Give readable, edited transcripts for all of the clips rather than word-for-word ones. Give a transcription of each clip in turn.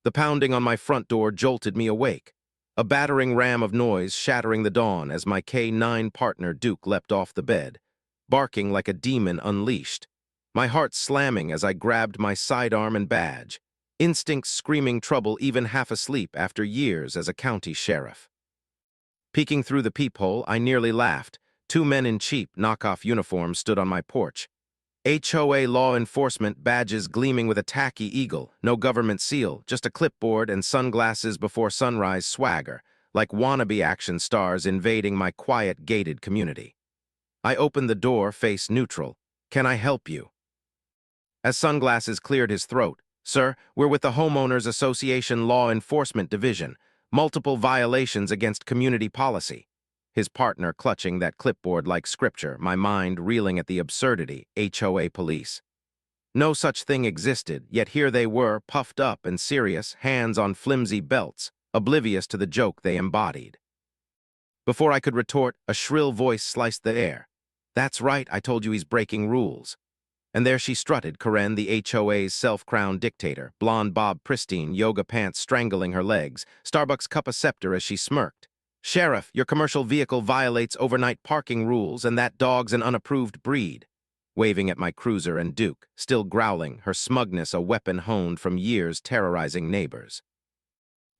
The pounding on my front door jolted me awake, a battering ram of noise shattering the dawn as my K9 partner Duke leapt off the bed, barking like a demon unleashed, my heart slamming as I grabbed my sidearm and badge, instincts screaming trouble even half asleep after years as a county sheriff. Peeking through the peephole, I nearly laughed. Two men in cheap, knockoff uniforms stood on my porch. HOA law enforcement badges gleaming with a tacky eagle, no government seal, just a clipboard and sunglasses before sunrise swagger, like wannabe action stars invading my quiet, gated community. I opened the door, face neutral. "Can I help you?" As Sunglasses cleared his throat, "Sir, we're with the Homeowners Association Law Enforcement Division. Multiple violations against community policy." His partner clutching that clipboard like scripture, my mind reeling at the absurdity, HOA police. No such thing existed, yet here they were, puffed up and serious, hands on flimsy belts, oblivious to the joke they embodied. Before I could retort, a shrill voice sliced the air. "That's right, I told you he's breaking rules." And there she strutted, Karen, the HOA's self-crowned dictator, blonde bob pristine, yoga pants strangling her legs, Starbucks cup a scepter as she smirked. "Sheriff, your commercial vehicle violates overnight parking rules, and that dog's an unapproved breed." Waving at my cruiser and Duke, still growling, her smugness a weapon honed from years terrorizing neighbors.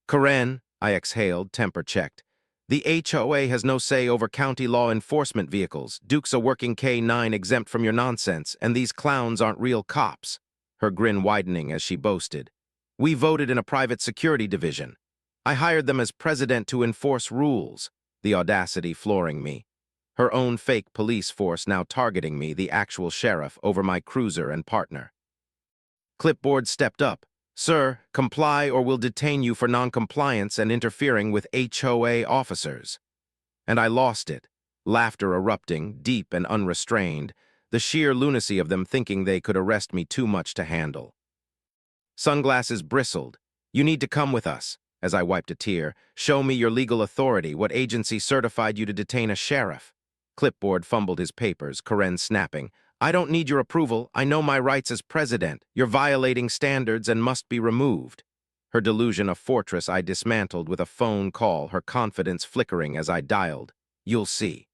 "Karen," I exhaled, temper checked. "The HOA has no say over county law enforcement vehicles. Duke's a working K9 exempt from your nonsense, and these clowns aren't real cops." Her grin widening as she boasted. "We voted in a private security division. I hired them as president to enforce rules," the audacity flooring me. Her own fake police force now targeting me, the actual sheriff, over my cruiser and partner. Clipboard stepped up. "Sir, comply or we'll detain you for noncompliance and interfering with HOA officers." And I lost it, laughter erupting, deep and unrestrained, the sheer lunacy of them thinking they could arrest me too much to handle. Sunglasses bristled. "You need to come with us." As I wiped a tear, "Show me your legal authority. What agency certified you to detain a sheriff?" Clipboard fumbled his papers, Karen snapping. "I don't need your approval. I know my rights as president. You're violating standards and must be removed." Her delusion a fortress I dismantled with a phone call, her confidence flickering as I dialed. "You'll see."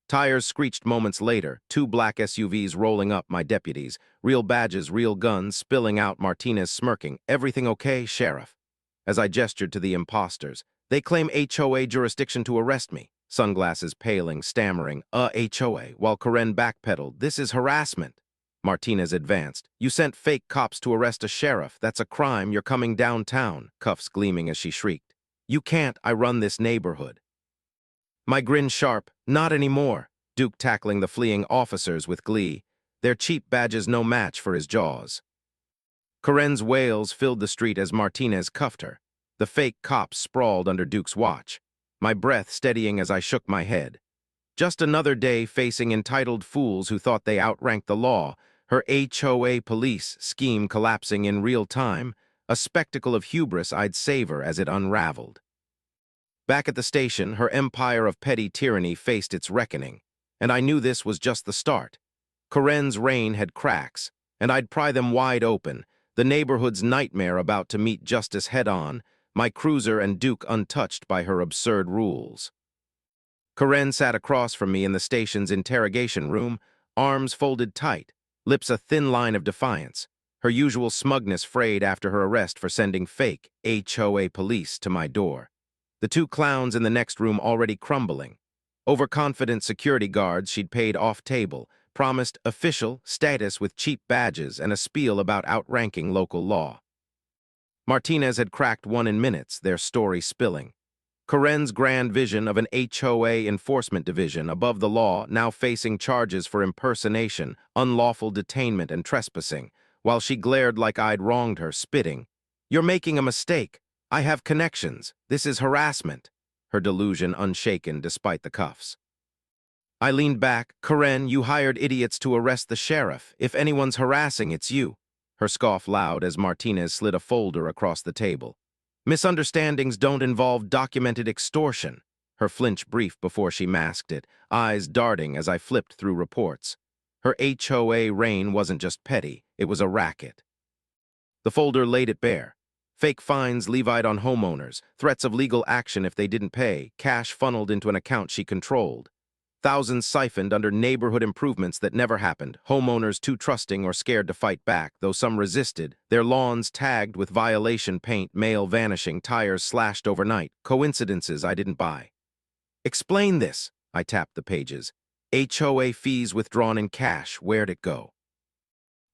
Tires screeched moments later, two black SUVs rolling up, my deputies, real badges, real guns, spilling out, Martinez smirking. "Everything okay, Sheriff?" As I gestured to the imposters, "They claim HOA jurisdiction to arrest me." Sunglasses paling, stammering, HOA, while Karen backpedaled. "This is harassment." Martinez advanced. "You sent fake cops to arrest a sheriff. That's a crime. You're coming downtown," cuffs gleaming as she shrieked. "You can't. I run this neighborhood." My grin sharp. "Not anymore." Duke tackling the fleeing officers with glee. Their cheap badges no match for his jaws. Karen's wails filled the street as Martinez cuffed her. The fake cops sprawled under Duke's watch, my breath steadying as I shook my head. Just another day facing entitled fools who thought they outranked the law, her HOA police scheme collapsing in real time, a spectacle of hubris I'd savor as it unraveled. Back at the station, her empire of petty tyranny faced its reckoning, and I knew this was just the start. Karen's reign had cracks, and I'd pry them wide open, the neighborhood's nightmare about to meet justice head-on, my cruiser and Duke untouched by her absurd rules. Karen sat across from me in the station's interrogation room, arms folded tight, lips a thin line of defiance, her usual smugness frayed after her arrest for sending fake HOA police to my door. The two clowns in the next room already crumbling. Overconfident security guards she'd paid off-table, promised official status with cheap badges and a spiel about outranking local law. Martinez had cracked one in minutes, their story spilling. Karen's grand vision of an HOA enforcement division above the law now facing charges for impersonation, unlawful detainment, and trespassing, while she glared like I'd wronged her, spitting. "You're making a mistake. I have connections. This is harassment." Her delusion unshaken despite the cuffs. I leaned back. "Karen, you hired idiots to arrest the sheriff. If anyone's harassing, it's you." Her scoff loud as Martinez slid a folder across the table. "Misunderstandings don't involve documented extortion." Her flinch brief before she masked it, eyes darting as I flipped through reports. Her HOA reign wasn't just petty, it was a racket. The folder laid it bare. Fake fines levied on homeowners, threats of legal action if they didn't pay, cash funneled into an account she controlled. Thousands siphoned under neighborhood improvements that never happened, homeowners too trusting or scared to fight back, though some resisted, their lawns tagged with violation paint, mail vanishing, tires slashed overnight, coincidences I didn't buy. Explain this, I tapped the pages. HOA fees withdrawn in cash, where'd it go?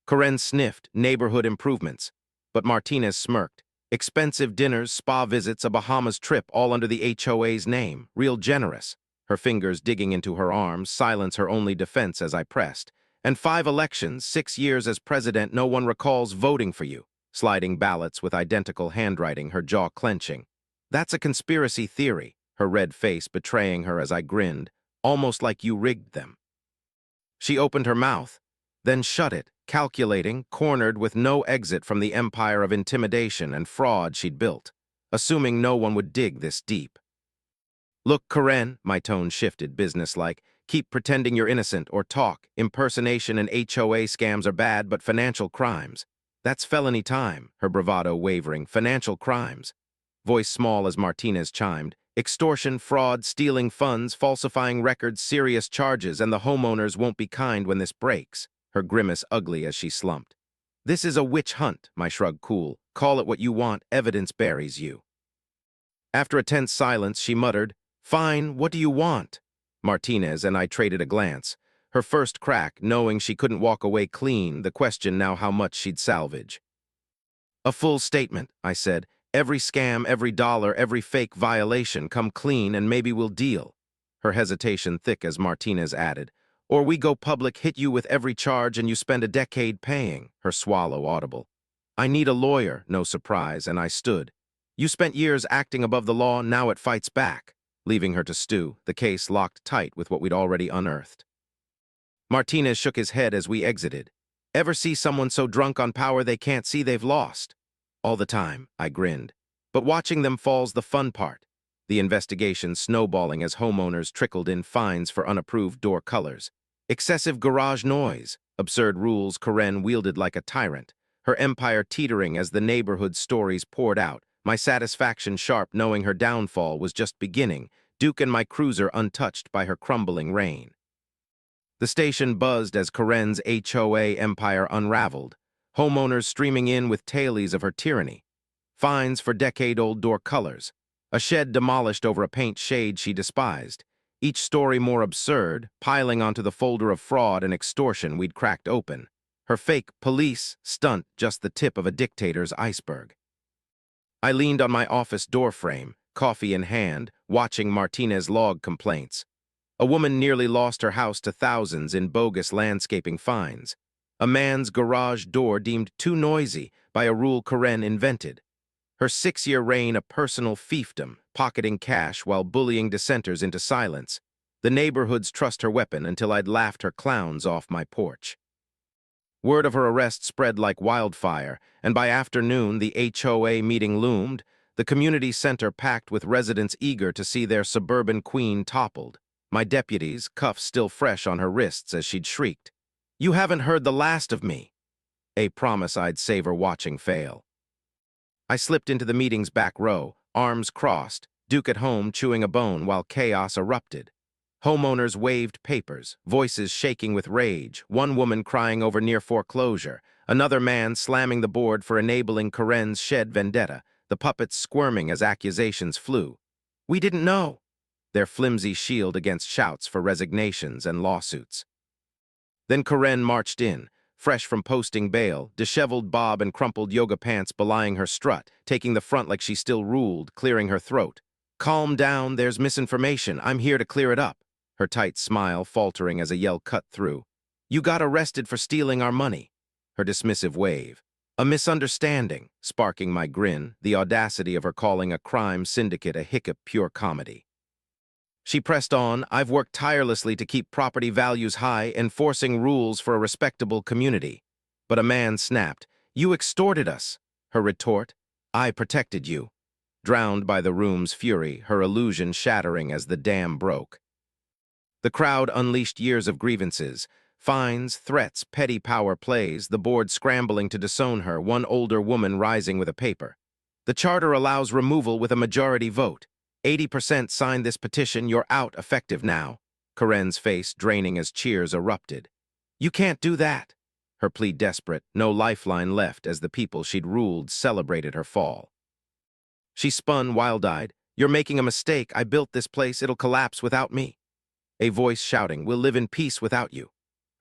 Karen sniffed, neighborhood improvements. But Martinez smirked. Expensive dinners, spa visits, a Bahamas trip, all under the HOA's name. Real generous. Her fingers digging into her arms, silence her only defense as I pressed. And 5 elections, 6 years as president, no one recalls voting for you. Sliding ballots with identical handwriting, her jaw clenching. That's a conspiracy theory, her red face betraying her as I grinned, almost like you rigged them. She opened her mouth, then shut it, calculating, cornered with no exit from the empire of intimidation and fraud she'd built, assuming no one would dig this deep. Look, Karen, my tone shifted, businesslike, keep pretending you're innocent or talk. Impersonation and HOA scams are bad, but financial crimes. That's felony time, her bravado wavering. Financial crimes. Voice small as Martinez chimed. Extortion, fraud, stealing funds, falsifying records, serious charges, and the homeowners won't be kind when this breaks. Her grimace ugly as she slumped. This is a witch hunt, my shrug cool. Call it what you want, evidence buries you. After a tense silence, she muttered, Fine, what do you want? Martinez and I traded a glance. Her first crack, knowing she couldn't walk away clean, the question now how much she'd salvage. A full statement, I said. Every scam, every dollar, every fake violation, come clean and maybe we'll deal. Her hesitation thick as Martinez added. Or we go public, hit you with every charge, and you spend a decade paying, her swallow audible. I need a lawyer, no surprise, and I stood. You spent years acting above the law, now it fights back. Leaving her to stew, the case locked tight with what we'd already unearthed. Martinez shook his head as we exited. Ever see someone so drunk on power they can't see they've lost? All the time, I grinned. But watching them fall's the fun part. The investigation snowballing as homeowners trickled in fines for unapproved door colors. Excessive garage noise, absurd rules Karen wielded like a tyrant, her empire teetering as the neighborhood stories poured out, my satisfaction sharp knowing her downfall was just beginning, Duke and my cruiser untouched by her crumbling reign. The station buzzed as Karen's HOA empire unraveled, homeowners streaming in with tales of her tyranny, fines for decade-old door colors, a shed demolished over a paint shade she despised, each story more absurd, piling onto the folder of fraud and extortion we'd cracked open. Her fake police stunt just the tip of a dictator's iceberg. I leaned on my office doorframe, coffee in hand, watching Martinez log complaints. A woman nearly lost her house to thousands in bogus landscaping fines. A man's garage door deemed too noisy by a rule Karen invented. Her 6-year reign a personal fiefdom, pocketing cash while bullying dissenters into silence. The neighborhood's trust her weapon until I'd laughed her clowns off my porch. Word of her arrest spread like wildfire, and by afternoon the HOA meeting loomed, the community center packed with residents eager to see their suburban queen toppled. My deputies, cuffs still fresh on her wrists as she'd shrieked, "You haven't heard the last of me!" A promise I'd savor watching fail. I slipped into the meeting's back row, arms crossed, Duke at home chewing a bone while chaos erupted. Homeowners waved papers, voices shaking with rage, one woman crying over near foreclosure, another man slamming the board for enabling Karen's shed vendetta, the puppets squirming as accusations flew. We didn't know. Their flimsy shield against shouts for resignations and lawsuits. Then Karen marched in, fresh from posting bail, disheveled bob and crumpled yoga pants belying her strut, taking the front like she still ruled, clearing her throat. Calm down, there's misinformation, I'm here to clear it up. Her tight smile faltering as a yell cut through. You got arrested for stealing our money. Her dismissive wave. A misunderstanding, sparking my grin, the audacity of her calling a crime syndicate a hiccup pure comedy. She pressed on, I've worked tirelessly to keep property values high, enforcing rules for a respectable community. But a man snapped, you extorted us. Her retort, I protected you. Drowned by the room's fury, her illusion shattering as the dam broke. The crowd unleashed years of grievances, fines, threats, petty power plays, the board scrambling to disown her, one older woman rising with a paper. The charter allows removal with a majority vote. 80% signed this petition, you're out effective now. Karen's face draining as cheers erupted. You can't do that. Her plea desperate, no lifeline left as the people she'd ruled celebrated her fall. She spun wild-eyed. You're making a mistake. I built this place. It'll collapse without me. A voice shouting, we'll live in peace without you.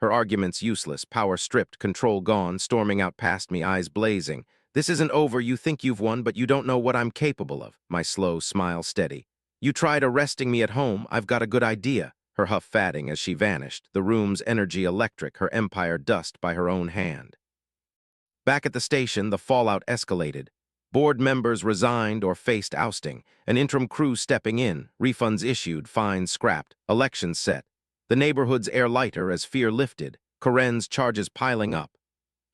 Her arguments useless, power stripped, control gone, storming out past me, eyes blazing. This isn't over. You think you've won, but you don't know what I'm capable of. My slow smile steady. You tried arresting me at home. I've got a good idea. Her huff fatting as she vanished, the room's energy electric, her empire dust by her own hand. Back at the station, the fallout escalated. Board members resigned or faced ousting, an interim crew stepping in, refunds issued, fines scrapped, elections set. The neighborhood's air lighter as fear lifted, Karen's charges piling up.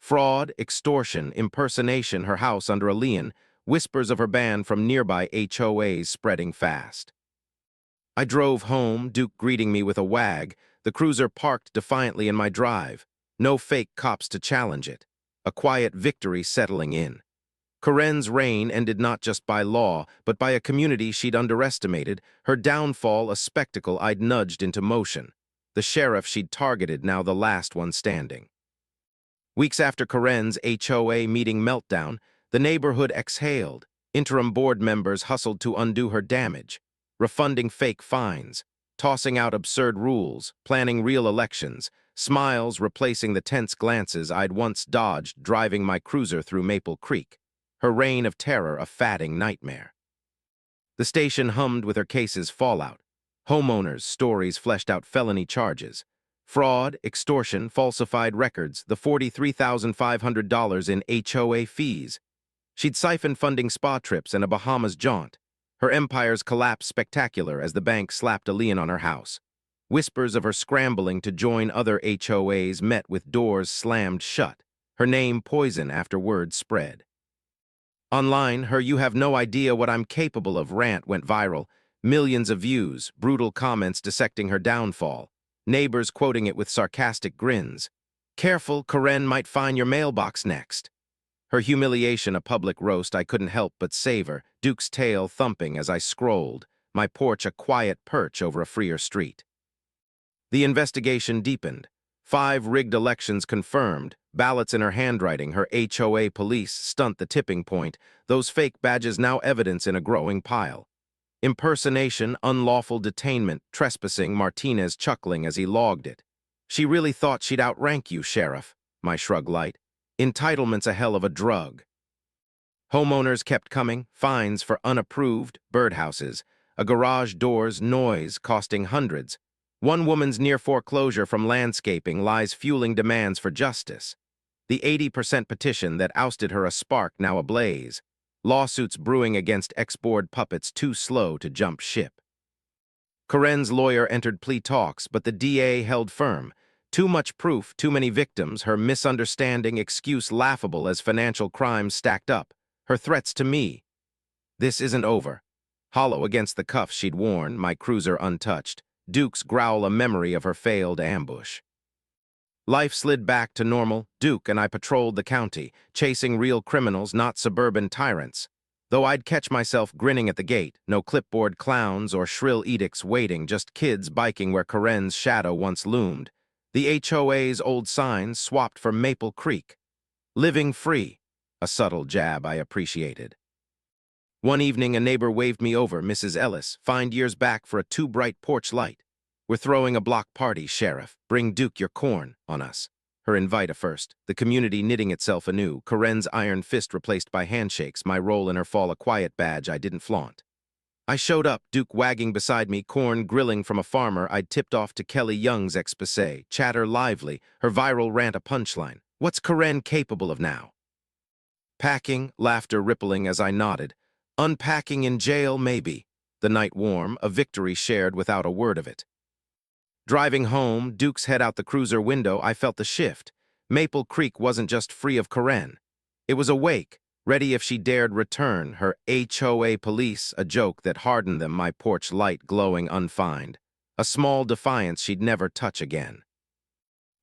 Fraud, extortion, impersonation, her house under a lien, whispers of her ban from nearby HOAs spreading fast. I drove home, Duke greeting me with a wag, the cruiser parked defiantly in my drive. No fake cops to challenge it. A quiet victory settling in. Karen's reign ended not just by law, but by a community she'd underestimated, her downfall a spectacle I'd nudged into motion. The sheriff she'd targeted, now the last one standing. Weeks after Karen's HOA meeting meltdown, the neighborhood exhaled. Interim board members hustled to undo her damage, refunding fake fines, tossing out absurd rules, planning real elections, smiles replacing the tense glances I'd once dodged driving my cruiser through Maple Creek. Her reign of terror a fatting nightmare. The station hummed with her case's fallout. Homeowners' stories fleshed out felony charges. Fraud, extortion, falsified records, the $43,500 in HOA fees. She'd siphoned funding spa trips and a Bahamas jaunt. Her empire's collapse spectacular as the bank slapped a lien on her house. Whispers of her scrambling to join other HOAs met with doors slammed shut. Her name poison after word spread. Online, her "you have no idea what I'm capable of" rant went viral. Millions of views, brutal comments dissecting her downfall. Neighbors quoting it with sarcastic grins. Careful, Karen might find your mailbox next. Her humiliation a public roast I couldn't help but savor, Duke's tail thumping as I scrolled, my porch a quiet perch over a freer street. The investigation deepened. 5 rigged elections confirmed, ballots in her handwriting, her HOA police stunt the tipping point, those fake badges now evidence in a growing pile. Impersonation, unlawful detainment, trespassing, Martinez chuckling as he logged it. She really thought she'd outrank you, Sheriff, my shrug light. Entitlement's a hell of a drug. Homeowners kept coming, fines for unapproved birdhouses, a garage door's noise costing hundreds. One woman's near foreclosure from landscaping lies fueling demands for justice. The 80% petition that ousted her a spark now ablaze. Lawsuits brewing against ex-board puppets too slow to jump ship. Karen's lawyer entered plea talks, but the DA held firm. Too much proof, too many victims, her misunderstanding excuse laughable as financial crimes stacked up. Her threats to me. This isn't over. Hollow against the cuffs she'd worn, my cruiser untouched. Duke's growl a memory of her failed ambush. Life slid back to normal. Duke and I patrolled the county, chasing real criminals, not suburban tyrants. Though I'd catch myself grinning at the gate, no clipboard clowns or shrill edicts waiting, just kids biking where Karen's shadow once loomed. The HOA's old signs swapped for Maple Creek. Living free, a subtle jab I appreciated. One evening, a neighbor waved me over, Mrs. Ellis, fined years back for a too bright porch light. We're throwing a block party, Sheriff. Bring Duke your corn on us. Her invite a first, the community knitting itself anew, Karen's iron fist replaced by handshakes, my role in her fall a quiet badge I didn't flaunt. I showed up, Duke wagging beside me, corn grilling from a farmer I'd tipped off to Kelly Young's exposé, chatter lively, her viral rant a punchline. What's Karen capable of now? Packing, laughter rippling as I nodded. Unpacking in jail, maybe. The night warm, a victory shared without a word of it. Driving home, Duke's head out the cruiser window, I felt the shift. Maple Creek wasn't just free of Karen. It was awake, ready if she dared return, her HOA police, a joke that hardened them, my porch light glowing unfined. A small defiance she'd never touch again.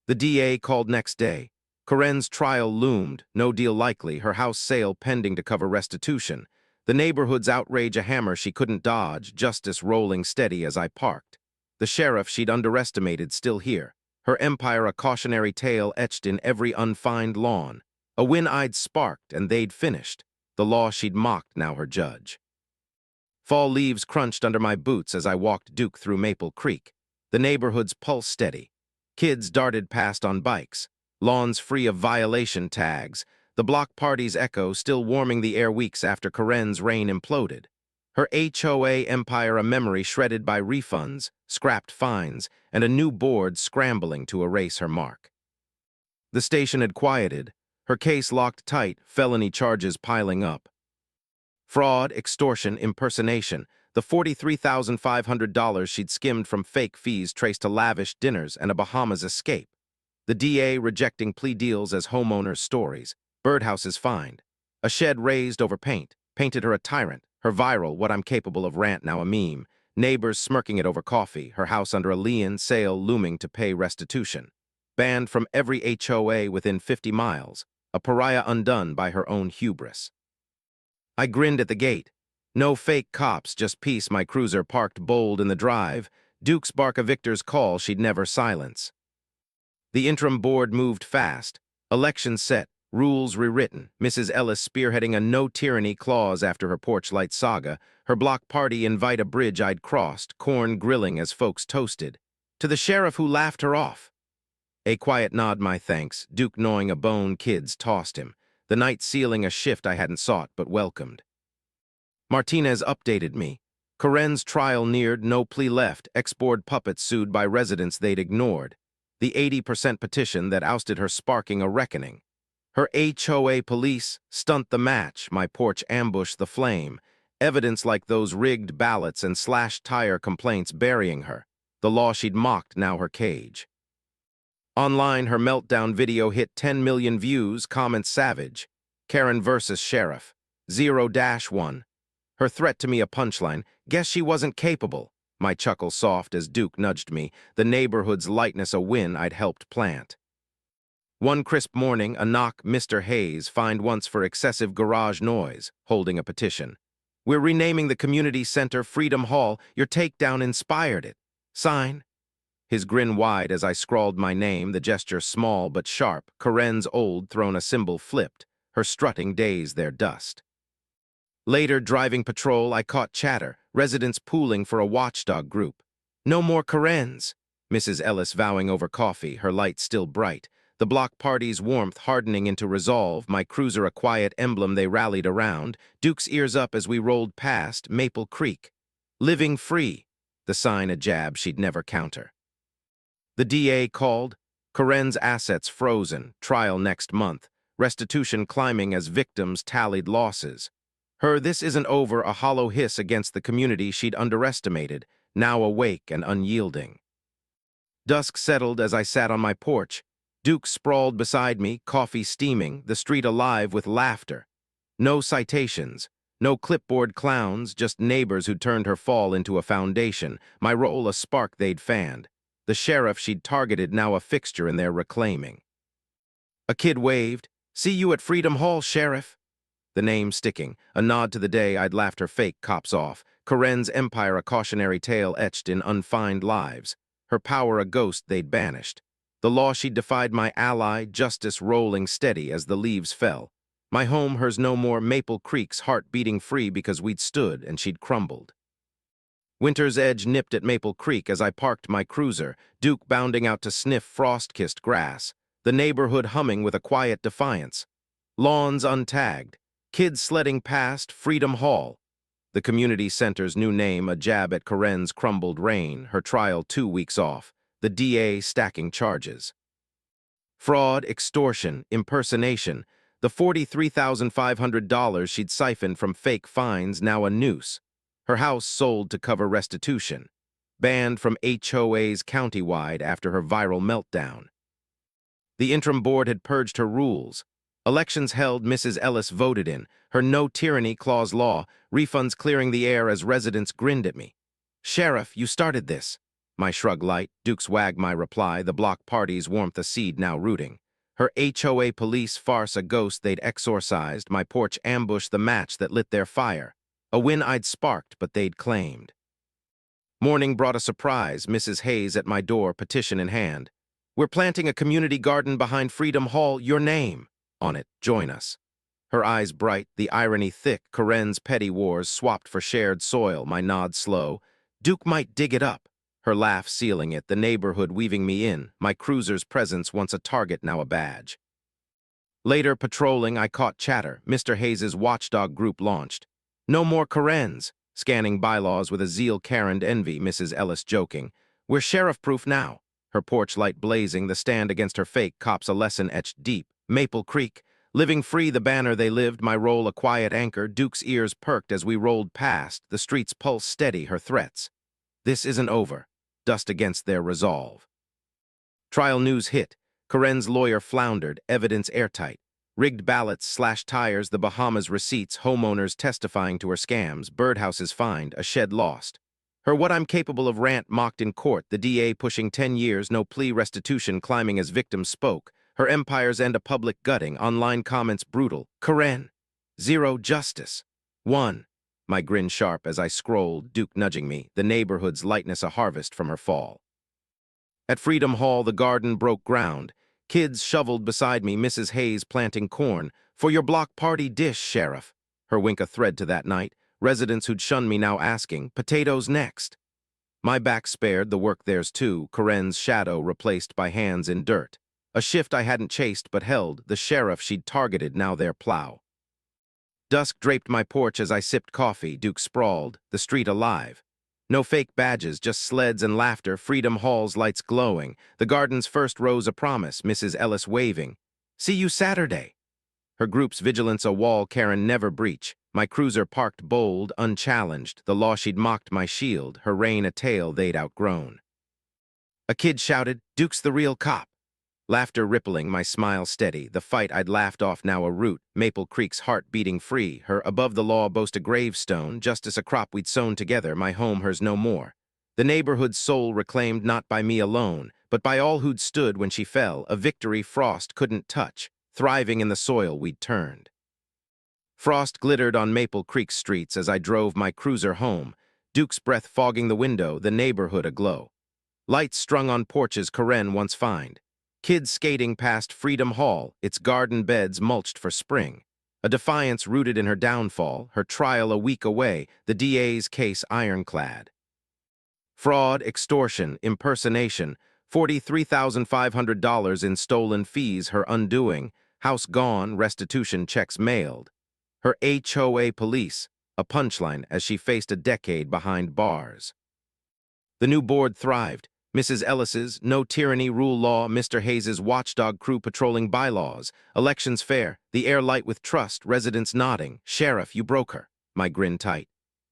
The DA called next day. Karen's trial loomed, no deal likely, her house sale pending to cover restitution. The neighborhood's outrage a hammer she couldn't dodge, justice rolling steady as I parked. The sheriff she'd underestimated still here, her empire a cautionary tale etched in every unfined lawn. A win I'd sparked and they'd finished, the law she'd mocked now her judge. Fall leaves crunched under my boots as I walked Duke through Maple Creek, the neighborhood's pulse steady. Kids darted past on bikes, lawns free of violation tags, the block party's echo still warming the air weeks after Karen's reign imploded. Her HOA empire a memory shredded by refunds, scrapped fines, and a new board scrambling to erase her mark. The station had quieted, her case locked tight, felony charges piling up. Fraud, extortion, impersonation, the $43,500 she'd skimmed from fake fees traced to lavish dinners and a Bahamas escape. The DA rejecting plea deals as homeowners' stories, birdhouses fined. A shed raised over painted her a tyrant, her viral what I'm capable of rant now a meme, neighbors smirking it over coffee, her house under a lien sale looming to pay restitution. Banned from every HOA within 50 miles, a pariah undone by her own hubris. I grinned at the gate. No fake cops, just peace. My cruiser parked bold in the drive, Duke's bark a victor's call she'd never silence. The interim board moved fast, elections set, rules rewritten, Mrs. Ellis spearheading a no-tyranny clause after her porch light saga, her block party invite a bridge I'd crossed, corn grilling as folks toasted. To the sheriff who laughed her off. A quiet nod my thanks, Duke gnawing a bone kids tossed him, the night sealing a shift I hadn't sought but welcomed. Martinez updated me. Karen's trial neared, no plea left, ex-board puppets sued by residents they'd ignored. The 80% petition that ousted her sparking a reckoning. Her HOA police stunt the match, my porch ambush the flame. Evidence like those rigged ballots and slashed tire complaints burying her. The law she'd mocked now her cage. Online, her meltdown video hit 10 million views, comments savage. Karen versus sheriff. 0-1. Her threat to me a punchline. Guess she wasn't capable. My chuckle soft as Duke nudged me, the neighborhood's lightness a win I'd helped plant. One crisp morning, a knock, Mr. Hayes, fined once for excessive garage noise, holding a petition. We're renaming the community center Freedom Hall. Your takedown inspired it. Sign. His grin wide as I scrawled my name, the gesture small but sharp. Karen's old thrown a symbol flipped, her strutting days their dust. Later, driving patrol, I caught chatter, residents pooling for a watchdog group. No more Karen's, Mrs. Ellis vowing over coffee, her light still bright. The block party's warmth hardening into resolve, my cruiser a quiet emblem they rallied around, Duke's ears up as we rolled past Maple Creek. Living free, the sign a jab she'd never counter. The DA called, Karen's assets frozen, trial next month, restitution climbing as victims tallied losses. Her this isn't over a hollow hiss against the community she'd underestimated, now awake and unyielding. Dusk settled as I sat on my porch, Duke sprawled beside me, coffee steaming, the street alive with laughter. No citations, no clipboard clowns, just neighbors who turned her fall into a foundation, my role a spark they'd fanned. The sheriff she'd targeted now a fixture in their reclaiming. A kid waved, "See you at Freedom Hall, Sheriff." The name sticking, a nod to the day I'd laughed her fake cops off. Karen's empire a cautionary tale etched in unfined lives. Her power a ghost they'd banished. The law she'd defied my ally, justice rolling steady as the leaves fell. My home hers no more, Maple Creek's heart beating free because we'd stood and she'd crumbled. Winter's edge nipped at Maple Creek as I parked my cruiser, Duke bounding out to sniff frost-kissed grass, the neighborhood humming with a quiet defiance. Lawns untagged, kids sledding past Freedom Hall. The community center's new name a jab at Karen's crumbled reign, her trial 2 weeks off, the DA stacking charges. Fraud, extortion, impersonation, the $43,500 she'd siphoned from fake fines now a noose. Her house sold to cover restitution. Banned from HOAs countywide after her viral meltdown. The interim board had purged her rules. Elections held, Mrs. Ellis voted in, her no-tyranny clause law, refunds clearing the air as residents grinned at me. "Sheriff, you started this." My shrug light, Duke's wag my reply, the block party's warmth a seed now rooting. Her HOA police farce a ghost they'd exorcised, my porch ambush the match that lit their fire. A win I'd sparked, but they'd claimed. Morning brought a surprise, Mrs. Hayes at my door, petition in hand. "We're planting a community garden behind Freedom Hall, your name on it, join us." Her eyes bright, the irony thick, Corinne's petty wars swapped for shared soil, my nod slow. "Duke might dig it up." Her laugh sealing it, the neighborhood weaving me in, my cruiser's presence once a target, now a badge. Later, patrolling, I caught chatter. Mr. Hayes's watchdog group launched. "No more Corinne's," scanning bylaws with a zeal Karen envy, Mrs. Ellis joking. "We're sheriff-proof now." Her porch light blazing, the stand against her fake cops a lesson etched deep. Maple Creek, living free the banner they lived, my role a quiet anchor. Duke's ears perked as we rolled past, the street's pulse steady, her threats. This isn't over. Dust against their resolve. Trial news hit. Corinne's lawyer floundered, evidence airtight. Rigged ballots, slashed tires, the Bahamas receipts, homeowners testifying to her scams, birdhouses fined, a shed lost. Her "what I'm capable of" rant mocked in court, the DA pushing 10 years, no plea, restitution climbing as victims spoke. Her empire's end a public gutting, online comments brutal. "Corinne, zero justice. 1. My grin sharp as I scrolled, Duke nudging me, the neighborhood's lightness a harvest from her fall. At Freedom Hall, the garden broke ground. Kids shoveled beside me, Mrs. Hayes planting corn. "For your block party dish, Sheriff." Her wink a thread to that night. Residents who'd shunned me now asking, "Potatoes next." My back spared, the work theirs too. Corinne's shadow replaced by hands in dirt. A shift I hadn't chased but held, the sheriff she'd targeted now their plow. Dusk draped my porch as I sipped coffee. Duke sprawled, the street alive. No fake badges, just sleds and laughter, Freedom Hall's lights glowing. The garden's first rose a promise, Mrs. Ellis waving. "See you Saturday." Her group's vigilance a wall Karen never breach. My cruiser parked bold, unchallenged. The law she'd mocked my shield, her reign a tale they'd outgrown. A kid shouted, "Duke's the real cop." Laughter rippling, my smile steady. The fight I'd laughed off now a root. Maple Creek's heart beating free. Her above the law boast a gravestone. Justice a crop we'd sown together. My home hers no more. The neighborhood's soul reclaimed not by me alone, but by all who'd stood when she fell. A victory frost couldn't touch. Thriving in the soil we'd turned. Frost glittered on Maple Creek streets as I drove my cruiser home. Duke's breath fogging the window, the neighborhood aglow. Lights strung on porches Corinne once fined. Kids skating past Freedom Hall, its garden beds mulched for spring. A defiance rooted in her downfall, her trial a week away, the DA's case ironclad. Fraud, extortion, impersonation, $43,500 in stolen fees her undoing, house gone, restitution checks mailed. Her HOA police, a punchline as she faced a decade behind bars. The new board thrived. Mrs. Ellis's "No Tyranny, Rule Law," Mr. Hayes's watchdog crew patrolling bylaws, elections fair, the air light with trust, residents nodding. "Sheriff, you broke her." My grin tight.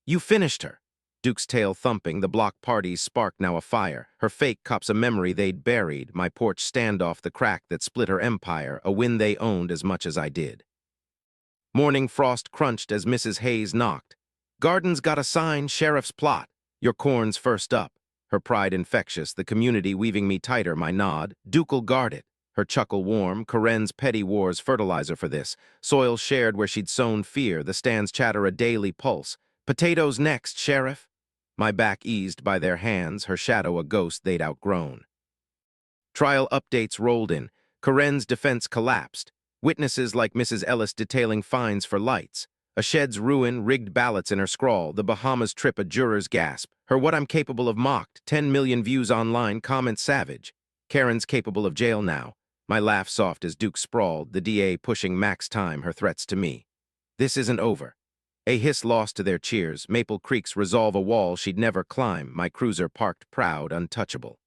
"You finished her." Duke's tail thumping, the block party's spark now afire. Her fake cops a memory they'd buried, my porch standoff the crack that split her empire, a win they owned as much as I did. Morning frost crunched as Mrs. Hayes knocked. "Garden's got a sign, sheriff's plot. Your corn's first up." Her pride infectious, the community weaving me tighter, my nod. "Duke'll guard it." Her chuckle warm, Corinne's petty wars fertilizer for this. Soil shared where she'd sown fear, the stand's chatter a daily pulse. "Potatoes next, Sheriff." My back eased by their hands, her shadow a ghost they'd outgrown. Trial updates rolled in. Corinne's defense collapsed. Witnesses like Mrs. Ellis detailing fines for lights. A shed's ruin, rigged ballots in her scrawl, the Bahamas trip a juror's gasp. Her "what I'm capable of" mocked, 10 million views online, comments savage. Karen's capable of jail now. My laugh soft as Duke sprawled, the DA pushing max time, her threats to me. This isn't over. A hiss lost to their cheers, Maple Creek's resolve a wall she'd never climb, my cruiser parked proud, untouchable.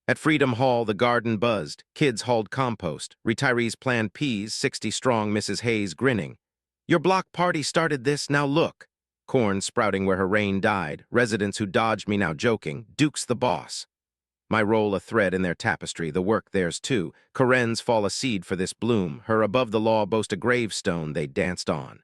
At Freedom Hall, the garden buzzed. Kids hauled compost. Retirees planned peas, 60 strong, Mrs. Hayes grinning. "Your block party started this, now look." Corn sprouting where her reign died. Residents who dodged me now joking. "Duke's the boss." My role a thread in their tapestry, the work theirs too. Corinne's fall a seed for this bloom. Her above the law boast a gravestone they danced on.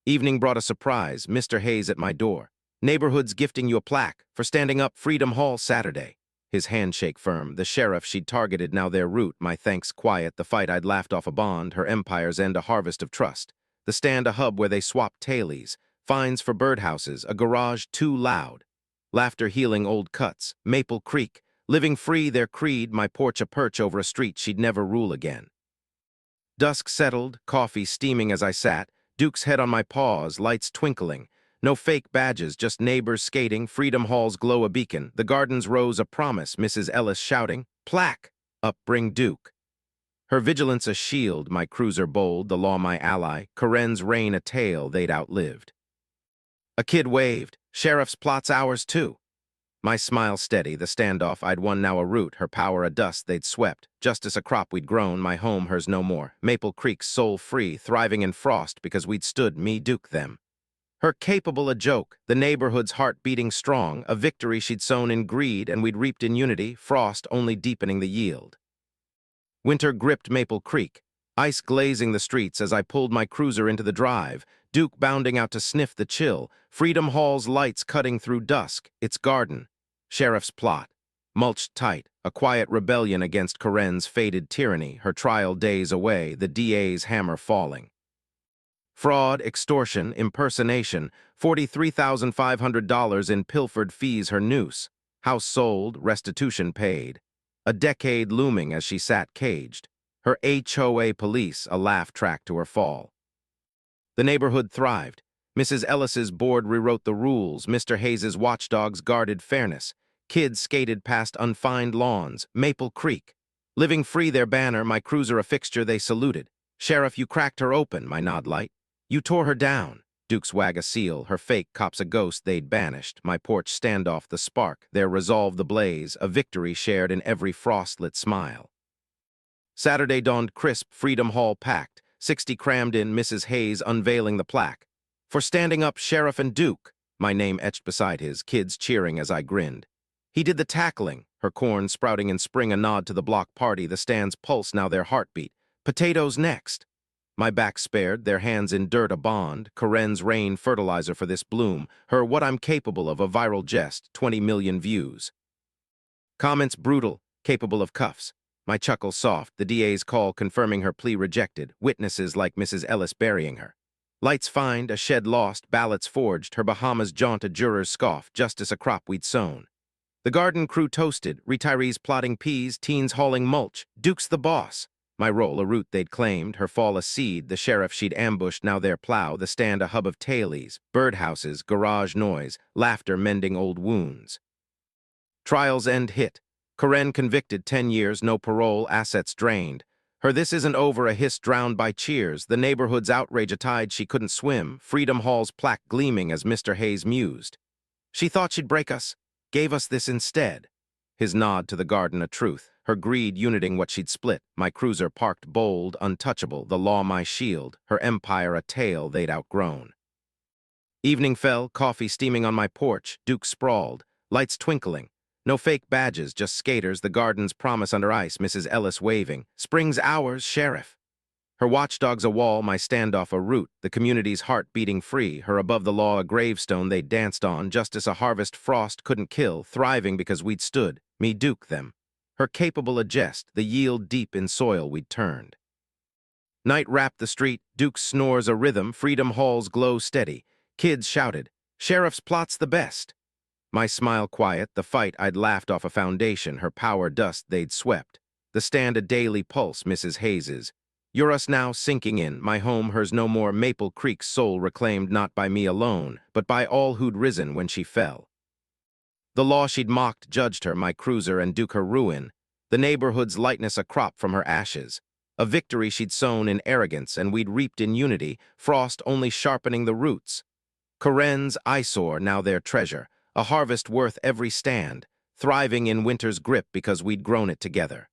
Evening brought a surprise, Mr. Hayes at my door. "Neighborhood's gifting you a plaque for standing up Freedom Hall Saturday." His handshake firm, the sheriff she'd targeted now their root, my thanks quiet, the fight I'd laughed off a bond, her empire's end a harvest of trust. The stand a hub where they swapped tailies, fines for birdhouses, a garage too loud. Laughter healing old cuts, Maple Creek, living free their creed, my porch a perch over a street she'd never rule again. Dusk settled, coffee steaming as I sat, Duke's head on my paws, lights twinkling. No fake badges, just neighbors skating, Freedom Hall's glow a beacon, the gardens rose a promise, Mrs. Ellis shouting, "Plaque! Up bring Duke." Her vigilance a shield, my cruiser bold, the law my ally, Coren's reign a tale they'd outlived. A kid waved, "Sheriff's plots ours too." My smile steady, the standoff I'd won now a root, her power a dust they'd swept, justice a crop we'd grown, my home hers no more, Maple Creek's soul free, thriving in frost because we'd stood me Duke them. Her capable a joke, the neighborhood's heart beating strong, a victory she'd sown in greed and we'd reaped in unity, frost only deepening the yield. Winter gripped Maple Creek, ice glazing the streets as I pulled my cruiser into the drive, Duke bounding out to sniff the chill, Freedom Hall's lights cutting through dusk, its garden. Sheriff's plot, mulched tight, a quiet rebellion against Coren's faded tyranny, her trial days away, the DA's hammer falling. Fraud, extortion, impersonation, $43,500 in pilfered fees her noose. House sold, restitution paid. A decade looming as she sat caged. Her HOA police a laugh track to her fall. The neighborhood thrived. Mrs. Ellis's board rewrote the rules, Mr. Hayes's watchdogs guarded fairness. Kids skated past unfined lawns, Maple Creek. Living free their banner, my cruiser a fixture they saluted. Sheriff, you cracked her open, my nod light. You tore her down. Duke's wag a seal, her fake cops a ghost they'd banished. My porch standoff the spark, their resolve the blaze, a victory shared in every frostlit smile. Saturday dawned crisp, Freedom Hall packed, 60 crammed in, Mrs. Hayes unveiling the plaque. For standing up, Sheriff and Duke, my name etched beside his, kids cheering as I grinned. He did the tackling, her corn sprouting in spring a nod to the block party, the stand's pulse now their heartbeat. Potatoes next. My back spared, their hands in dirt a bond, Coren's rain fertilizer for this bloom, her what I'm capable of a viral jest, 20 million views. Comments brutal, capable of cuffs. My chuckle soft, the DA's call confirming her plea rejected, witnesses like Mrs. Ellis burying her. Lights fined, a shed lost, ballots forged, her Bahamas jaunt a juror's scoff, justice a crop we'd sown. The garden crew toasted, retirees plotting peas, teens hauling mulch, Duke's the boss. My role a root they'd claimed, her fall a seed, the sheriff she'd ambushed now their plow, the stand a hub of tailies, birdhouses, garage noise, laughter mending old wounds. Trial's end hit. Coren convicted 10 years, no parole, assets drained. Her this isn't over a hiss drowned by cheers, the neighborhood's outrage a tide she couldn't swim, Freedom Hall's plaque gleaming as Mr. Hayes mused. She thought she'd break us, gave us this instead. His nod to the garden a truth, her greed uniting what she'd split, my cruiser parked bold, untouchable, the law my shield, her empire a tale they'd outgrown. Evening fell, coffee steaming on my porch, Duke sprawled, lights twinkling. No fake badges, just skaters, the garden's promise under ice, Mrs. Ellis waving. Spring's ours, Sheriff. Her watchdogs a wall, my standoff a root, the community's heart beating free, her above the law a gravestone they danced on, justice a harvest frost couldn't kill, thriving because we'd stood, me Duke them. Her capable a jest, the yield deep in soil we'd turned. Night wrapped the street, Duke's snores a rhythm, Freedom Hall's glow steady. Kids shouted, "Sheriff's plot's the best." My smile quiet, the fight I'd laughed off a foundation, her power dust they'd swept. The stand a daily pulse, Mrs. Hayes's. You're us now sinking in, my home hers no more, Maple Creek's soul reclaimed not by me alone, but by all who'd risen when she fell. The law she'd mocked judged her, my cruiser and Duke her ruin, the neighborhood's lightness a crop from her ashes. A victory she'd sown in arrogance and we'd reaped in unity, frost only sharpening the roots. Coren's eyesore now their treasure, a harvest worth every stand, thriving in winter's grip because we'd grown it together.